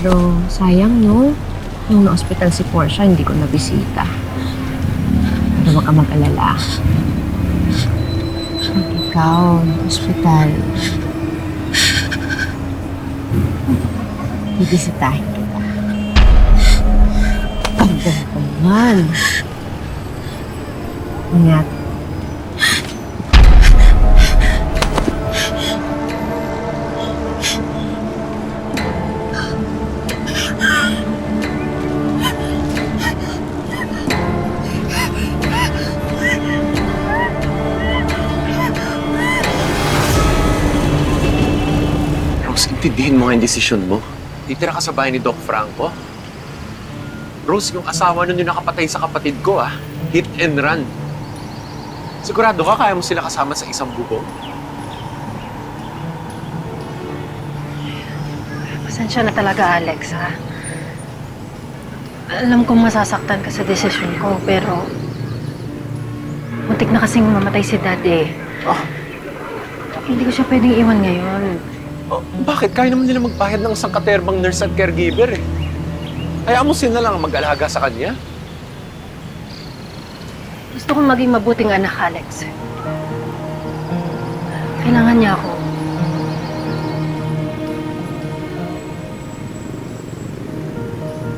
Pero sayang, no? Nung na-hospital si Portia, hindi ko nabisita. Pero wag ka mag-alala. Pag ikaw, na-hospital, bibisitahin kita. Ang ganda naman. Ingat. Rose, intindihin mo nga yung desisyon mo. Titira ka sa bahay ni Doc Franco. Rose, yung asawa nun yung nakapatay sa kapatid ko, ah. Hit and run. Sigurado ka kaya mo sila kasama sa isang bubong? Pasensya na talaga, Alex, ha? Alam kong masasaktan ka sa desisyon ko, pero muntik na kasing mamatay si Dad, eh. Ah, Hindi ko siya pwedeng iwan ngayon. bakit? Kaya naman nila magbayad ng isang katerbang nurse at caregiver, eh. Hayaan mo sila lang ang mag-alaga sa kanya. Gusto kong maging mabuting anak, Alex. Kailangan niya ako.